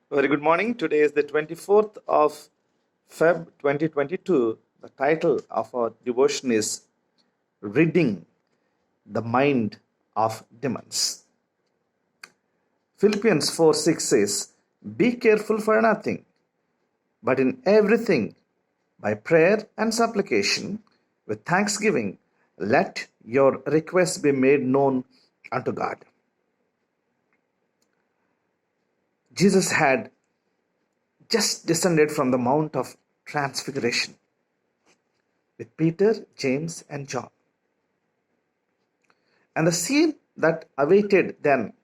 Very good morning. Today is the 24th of Feb 2022. The title of our devotion is Ridding the Mind of Demons. Philippians 4:6 says, Be careful for nothing, but in everything, by prayer and supplication, with thanksgiving, let your requests be made known unto God. Jesus had just descended from the Mount of Transfiguration with Peter, James, and John. And the scene that awaited them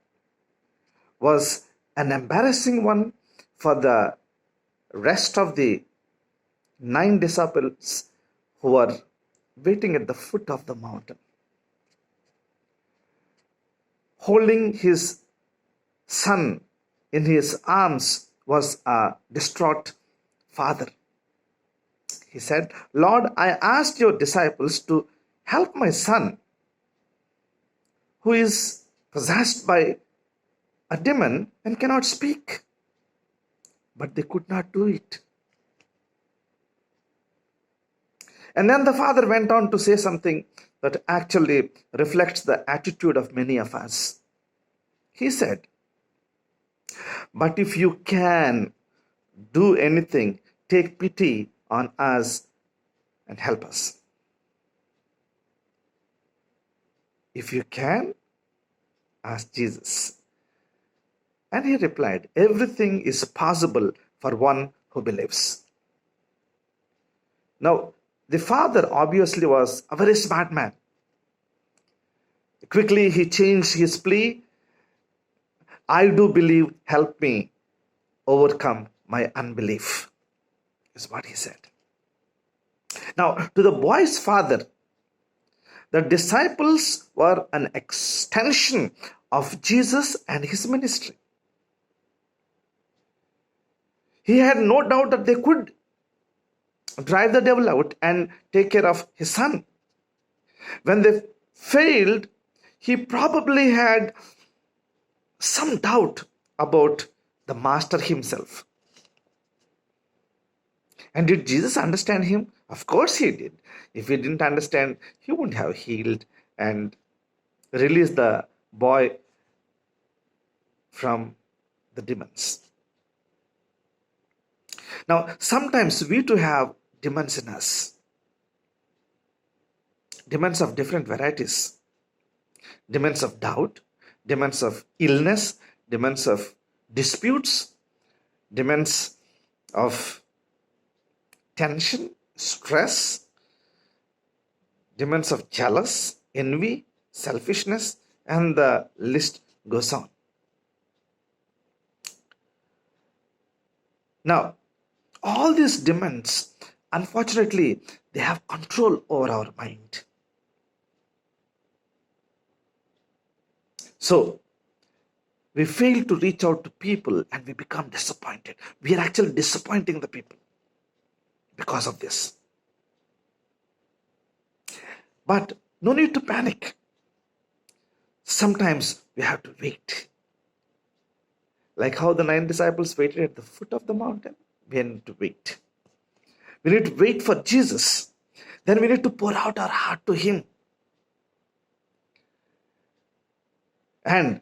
was an embarrassing one for the rest of the 9 disciples who were waiting at the foot of the mountain. Holding his son in his arms was a distraught father. He said, Lord, I asked your disciples to help my son who is possessed by a demon and cannot speak. But they could not do it. And then the father went on to say something that actually reflects the attitude of many of us. He said, But if you can do anything, take pity on us and help us. If you can, asked Jesus. And he replied, Everything is possible for one who believes. Now, the father obviously was a very smart man. Quickly he changed his plea. I do believe, help me overcome my unbelief, is what he said. Now, to the boy's father, the disciples were an extension of Jesus and his ministry. He had no doubt that they could drive the devil out and take care of his son. When they failed, he probably had some doubt about the master himself. And did Jesus understand him? Of course he did. If he didn't understand, he wouldn't have healed and released the boy from the demons. Now, sometimes we too have demons in us. Demons of different varieties. Demons of doubt, demons of illness, demons of disputes, demons of tension, stress, demons of jealous, envy, selfishness, and the list goes on. Now, all these demons, unfortunately, they have control over our mind. So, we fail to reach out to people and we become disappointed. We are actually disappointing the people because of this. But no need to panic. Sometimes we have to wait. Like how the 9 disciples waited at the foot of the mountain, we need to wait. We need to wait for Jesus. Then we need to pour out our heart to Him. And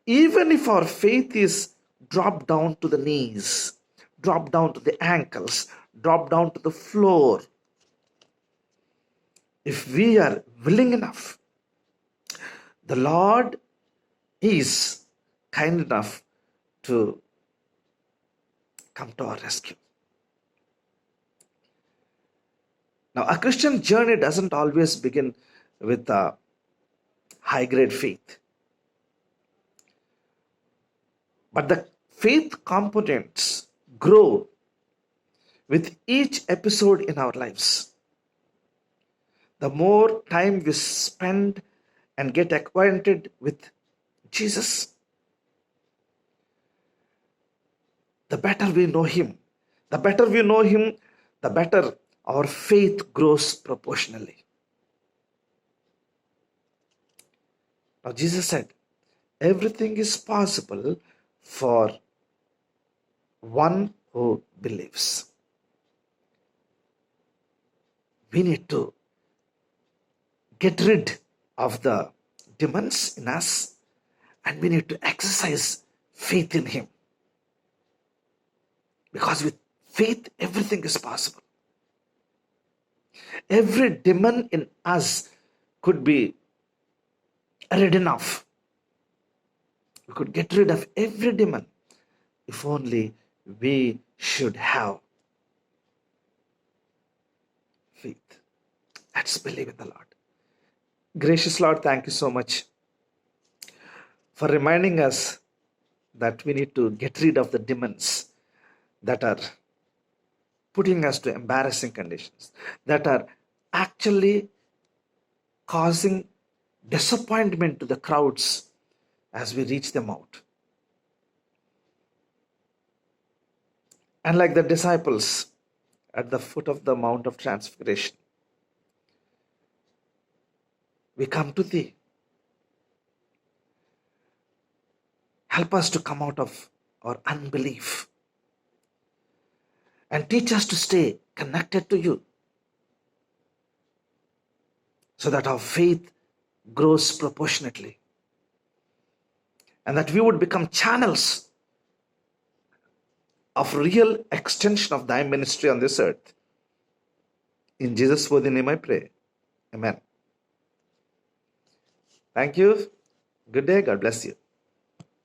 even if our faith is dropped down to the knees, dropped down to the ankles, dropped down to the floor, if we are willing enough, the Lord is kind enough to come to our rescue. Now, a Christian journey doesn't always begin with a high-grade faith. But the faith components grow with each episode in our lives. The more time we spend and get acquainted with Jesus, the better we know Him. The better we know Him, the better our faith grows proportionally. Now, Jesus said, everything is possible for one who believes. We need to get rid of the demons in us, and we need to exercise faith in Him. Because with faith, everything is possible. Every demon in us could be ridden off. We could get rid of every demon if only we should have faith. Let's believe in the Lord. Gracious Lord, thank you so much for reminding us that we need to get rid of the demons that are putting us to embarrassing conditions, that are actually causing disappointment to the crowds as we reach them out. And like the disciples at the foot of the Mount of Transfiguration, we come to Thee. Help us to come out of our unbelief and teach us to stay connected to You so that our faith grows proportionately and that we would become channels of real extension of Thy ministry on this earth. In Jesus' worthy name I pray. Amen. Thank you. Good day. God bless you.